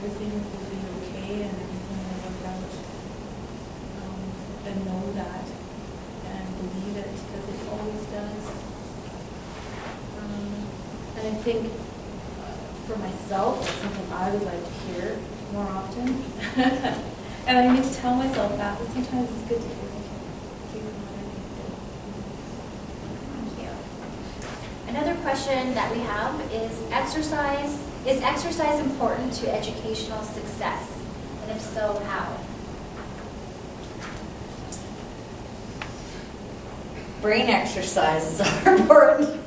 everything will be okay and everything will work out. And know that and believe it, because it always does. And I think for myself, it's something I would like to hear more often. And I need to tell myself that, but sometimes it's good to hear it. Thank you. Another question that we have is exercise. Is exercise important to educational success? And if so, how? Brain exercises are important.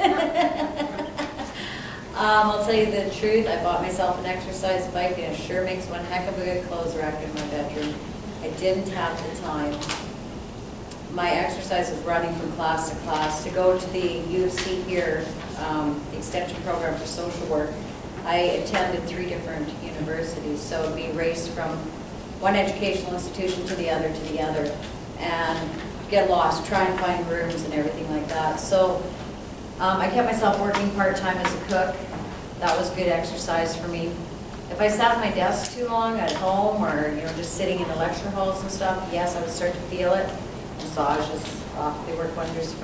I'll tell you the truth, I bought myself an exercise bike and it sure makes one heck of a good clothes rack in my bedroom. I didn't have the time. My exercise was running from class to class. To go to the U of C here, the extension program for social work, I attended 3 different universities, so it would be raced from one educational institution to the other, and get lost, try and find rooms and everything like that. So I kept myself working part-time as a cook. That was good exercise for me. If I sat at my desk too long at home, or just sitting in the lecture halls and stuff, yes, I would start to feel it. Massages, they work wonders.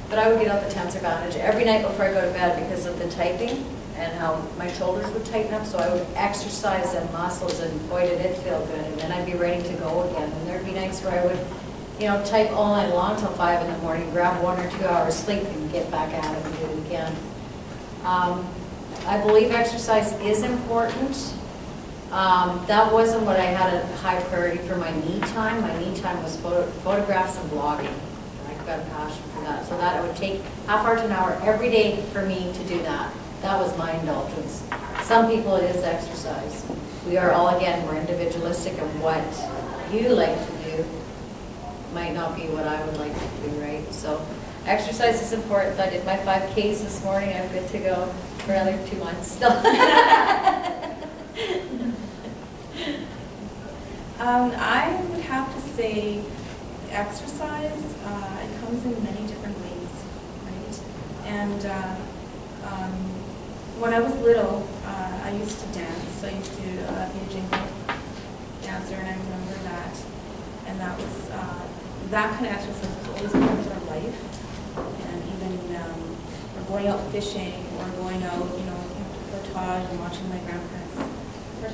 But I would get out the tensor bandage every night before I go to bed because of the typing and how my shoulders would tighten up. So I would exercise them muscles, and boy, did it feel good. And then I'd be ready to go again. And there'd be nights where I would type all night long till 5 in the morning, grab 1 or 2 hours sleep and get back at it and do it again. I believe exercise is important. That wasn't what I had a high priority for my me time. My me time was photographs and blogging. I've got a passion for that. So that I would take half hour to an hour every day for me to do that. That was my indulgence. Some people it is exercise. We are all, again, we're individualistic, and what you like to do might not be what I would like to do, right? So exercise is important. I did my 5Ks this morning. I'm good to go for another 2 months still. I would have to say exercise, it comes in many different ways, right? And when I was little, I used to dance. I used to be a jingle dancer, and I remember that. And that was, that kind of exercise was always part of our life. And even going out fishing or going out, portage and watching my grandparents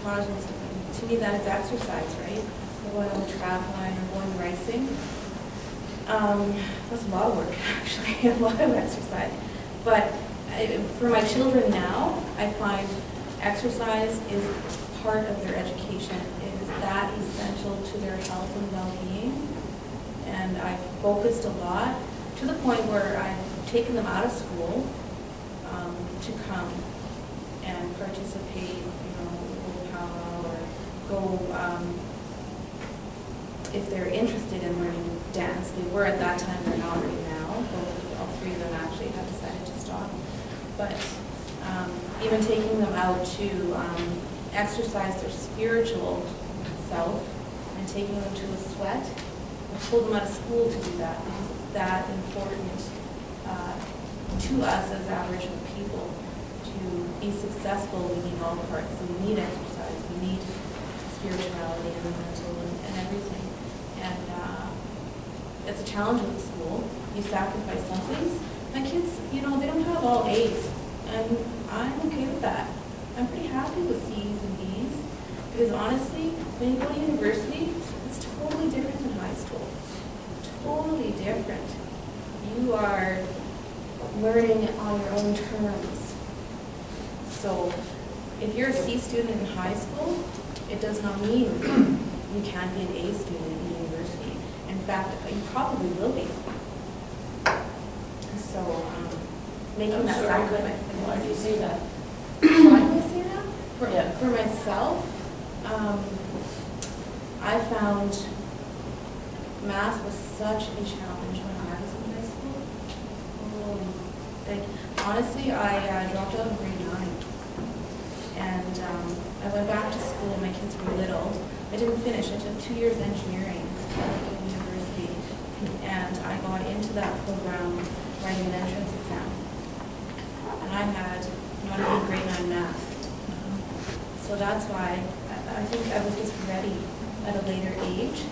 portage and stuff. To me, that is exercise, right? Or going on the travline or going racing. That's a lot of work, actually, a lot of exercise. But for my children now, I find exercise is part of their education. It is that essential to their health and well-being. And I've focused a lot to the point where I've taken them out of school to come and participate, or go, if they're interested in learning dance. They were at that time, they're not right now. All 3 of them actually have decided to stop. But even taking them out to exercise their spiritual self and taking them to a sweat, I pulled them out of school to do that because it's that important to us as Aboriginal people. To be successful, we need all parts. So we need exercise, we need spirituality and mental and everything. And it's a challenge with the school. You sacrifice some things. My kids, they don't have all A's, and I'm okay with that. I'm pretty happy with C's and B's, because honestly, when you go to university, it's totally different than high school. Totally different. You are learning on your own terms. So if you're a C student in high school, it does not mean you can't be an A student in university. In fact, you probably will be. So making that sacrifice. Why do you say that? Why do I say that? For myself, I found math was such a challenge when I was in high school. Honestly, I dropped out in grade 9. And I went back to school. My kids were little. I didn't finish. I took 2 years engineering at university. And I got into that program writing an entrance exam. And I had not even grade 9 math. So that's why I think I was just ready at a later age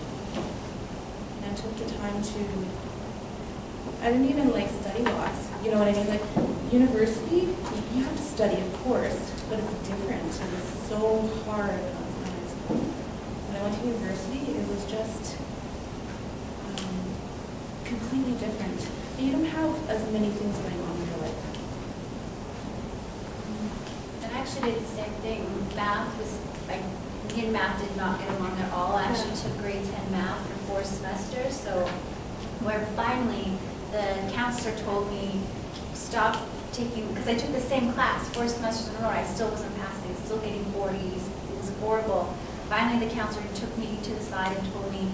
and took the time to, I didn't even like study lots, you know what I mean? Like university, you have to study, of course, but it's different. It was so hard when I was school. When I went to university, it was just completely different. And you don't have as many things going on in your life. And I actually did the same thing. Math was, like, me and math did not get along at all. I actually took grade 10 math for 4 semesters, so where finally the counselor told me, stop taking, because I took the same class 4 semesters in a row, I still wasn't passing, still getting 40s, it was horrible. Finally the counselor took me to the side and told me,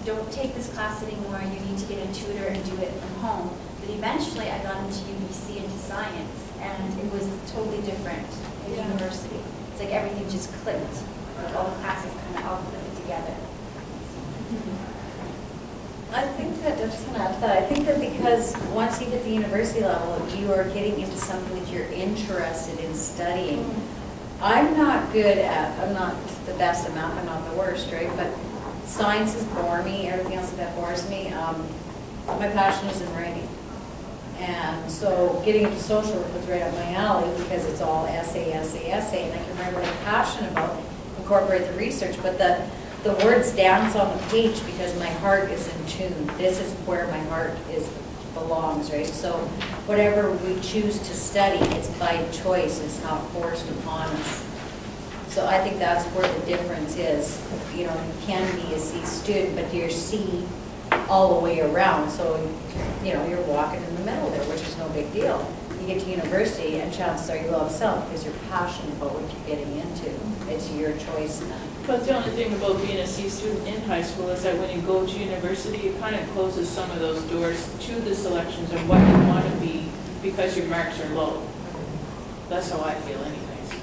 don't take this class anymore, you need to get a tutor and do it from home. But eventually I got into UBC, into science, and it was totally different in university. It's like everything just clicked. Like all the classes kind of all clicked together. I think that, I'm just going to add to that, I think that because once you hit the university level, you are getting into something that you're interested in studying. I'm not good at, I'm not the best at math, I'm not the worst, right? But sciences bore me, everything else that bores me. My passion is in writing. And so getting into social work was right up my alley because it's all essay, essay, essay, and I can write what I'm passionate about, incorporate the research, but the words dance on the page because my heart is in tune. This is where my heart belongs, right? So whatever we choose to study, it's by choice, it's not forced upon us. So I think that's where the difference is. You know, you can be a C student, but you're C all the way around. So, you know, you're walking in the middle there, which is no big deal. You get to university and chances are you will excel because you're passionate about what you're getting into. It's your choice then. But the only thing about being a C student in high school is that when you go to university, it kind of closes some of those doors to the selections of what you want to be because your marks are low. That's how I feel anyways.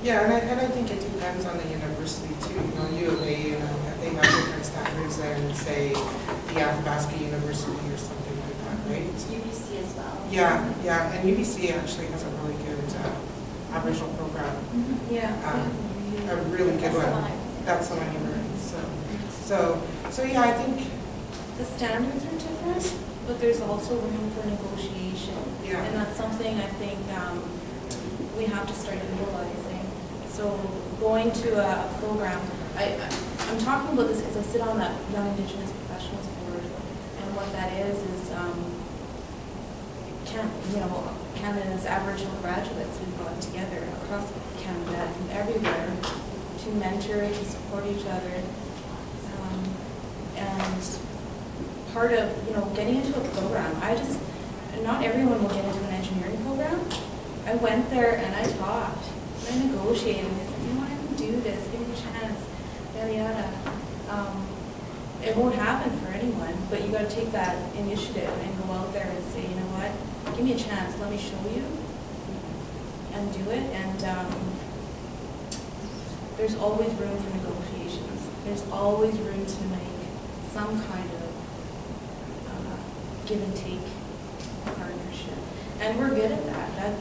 Yeah, and I think it depends on the university too. You know, U of A, they have different standards than, say, the Athabasca University or something like that, right? UBC as well. Yeah, and UBC actually has a really good Aboriginal program. Yeah. A really good one. That's the one you were in. So yeah, I think The standards are different, but there's also room for negotiation. Yeah. And that's something I think we have to start utilizing. So going to a program, I'm talking about this because I sit on that Young Indigenous Professionals Board, and what that is Canada's Aboriginal graduates we've got together across Canada and everywhere to mentor, to support each other. And part of, getting into a program, not everyone will get into an engineering program. I went there and I talked, and I negotiated, and I said, I can do this, give me a chance, yada yada. It won't happen for anyone, but you got to take that initiative and go out there and say, you know what, give me a chance, let me show you, and do it. And there's always room for negotiations. There's always room to make some kind of give and take partnership. And we're good at that.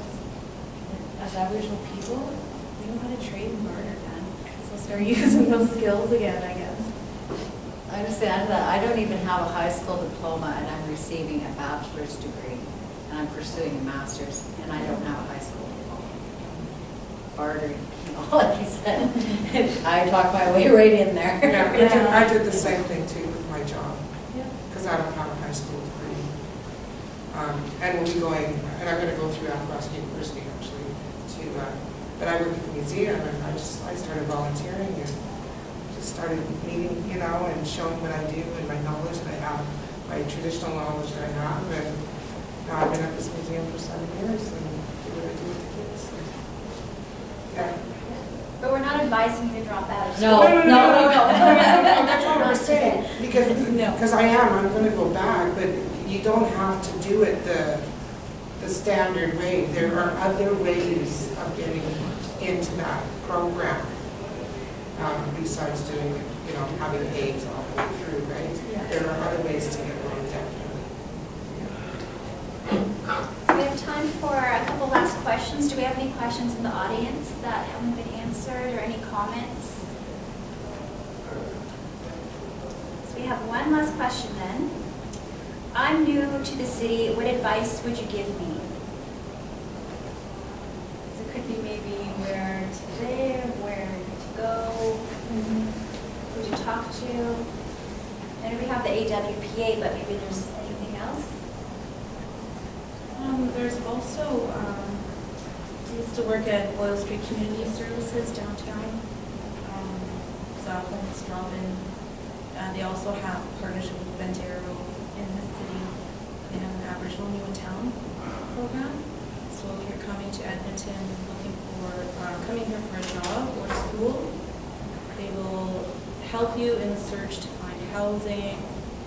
As Aboriginal people, we know how to trade and barter then. So start using those skills again, I guess. I just add that I don't even have a high school diploma and I'm receiving a bachelor's degree and I'm pursuing a master's and I don't have a high school diploma. Bartering, like you said. I talked my way right in there. Yeah, I did the same thing too with my job because I don't have a high school degree. And we'll be going, and I'm going to go through Athabasca University actually but I work at the museum and I started volunteering and just started meeting, and showing what I do and my knowledge that I have, my traditional knowledge that I have, and now I've been at this museum for 7 years and do what I do with the kids. So, yeah. But we're not advising you to drop out. No. That's all we're saying, because I'm going to go back, but you don't have to do it the standard way. There are other ways of getting into that program besides doing it, having A's all the way through, right? Yeah. There are other ways to get on, definitely. So we have time for a couple last questions. Do we have any questions in the audience that haven't been answered or comments? So we have one last question then. I'm new to the city. What advice would you give me? So it could be maybe where to live, where to go, who to talk to. And we have the AWPA, but maybe there's anything else? There's also, I used to work at Boyle Street Community Services downtown. It's a homeless drop-in. They also have a partnership with Ventero in the city. They have an Aboriginal New in Town program. So if you're coming to Edmonton looking for, coming here for a job or school, they will help you in the search to find housing,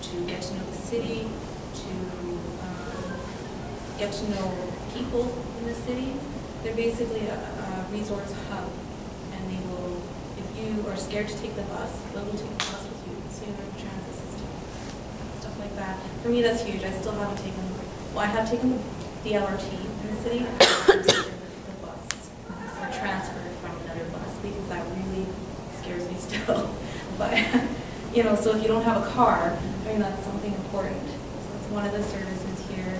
to get to know the city, to get to know people in the city. They're basically a resource hub, and they will, if you are scared to take the bus, they will take the bus with you, so you have a transit system, stuff like that. For me, that's huge. I still haven't taken, well, I have taken the LRT in the city, the bus, or transferred from another bus, because that really scares me still. But, you know, so if you don't have a car, I mean, that's something important. So it's one of the services here.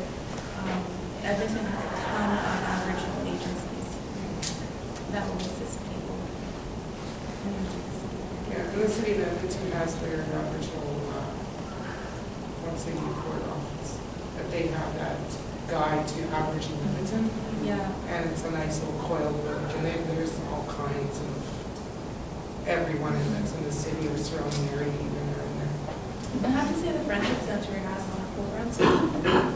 Edmonton has a ton of Aboriginal agencies that will assist people. Yeah, in the city of Edmonton has their Aboriginal, once they do court office, that they have that guide to Aboriginal Edmonton. Yeah. And it's a nice little coiled book, and there's all kinds of everyone that's in the city or surrounding area even are in there. I have to say the Friendship Center has a lot of programs,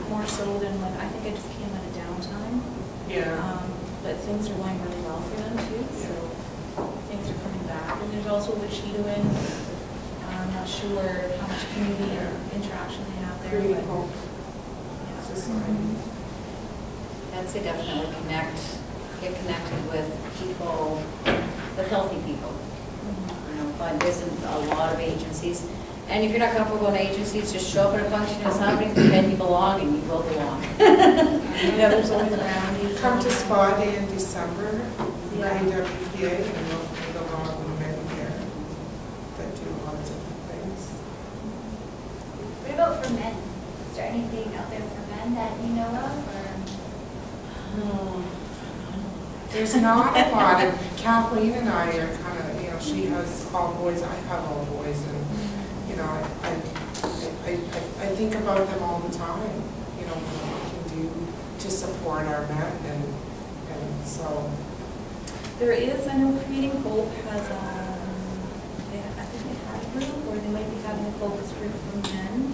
more so than when I think I just came out of downtime. Yeah. But things are going really well for them too, so things are coming back. And there's also Wichita-win. I'm not sure how much community or interaction they have there. Creating But, hope. yeah. Society. I'd say definitely get connected with people, with healthy people. You know, but there isn't a lot of agencies. And if you're not comfortable in agencies, just show up at a function as happening, pretend you belong, and you will belong. Yeah, there's always around these. Come to Spa Day in December, Yeah. AWPA, and they'll have women there that do a lot of different things. What about for men? Is there anything out there for men that you know of? Or? There's not a lot, and Kathleen and I are kind of, you know, she has all boys, I have all boys, and, you know, I think about them all the time, you know, what we can do to support our men, and so. There is, I know Creating Hope has, I think they have a group, or they might be having a focus group for men,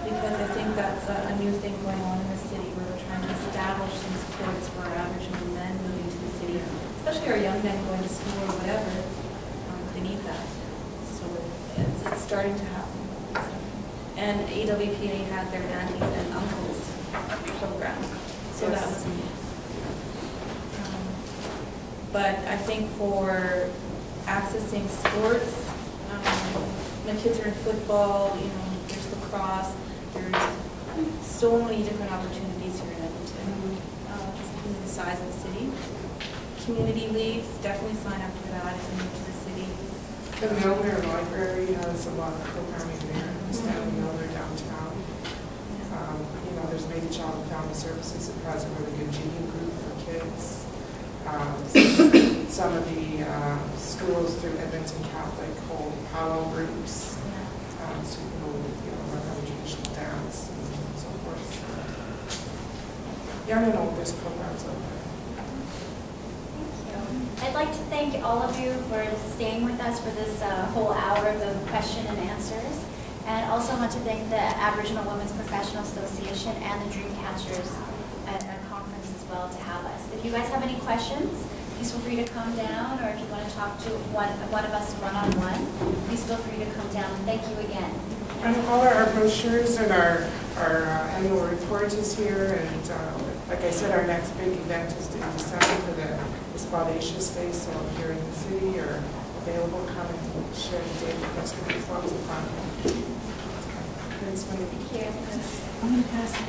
because I think that's a new thing going on in the city, where we're trying to establish some supports for Aboriginal men moving to the city, especially our young men going to school or whatever. They need that. So it's starting to happen. And AWPA had their Aunties and Uncles program, so that was neat. But I think for accessing sports, my kids are in football, you know, there's lacrosse, there's so many different opportunities here in Edmonton, just because of the size of the city. Community leagues, definitely sign up for that if you're new to the city. The Milner Library has a lot of programming there, Stanley Milner downtown. You know, there's maybe Child and Family Services that has a really good GU group for kids. Some of the schools through Edmonton Catholic hold powwow groups, so people, you know, learn how to traditional dance and so forth. So, yeah, I don't know, there's programs out there. I'd like to thank all of you for staying with us for this whole hour of the question and answers. And also want to thank the Aboriginal Women's Professional Association and the Dreamcatchers at our conference as well to have us. If you guys have any questions, please feel free to come down, or if you want to talk to one of us one-on-one, please feel free to come down. Thank you again. And all our brochures and our annual report is here, and like I said, our next big event is in December for the Spaudacious Day, so if you're in the city or available, come and share the day with us. It's going to be lots of fun. Thanks, Wendy. Thank you. I'm going to pass it.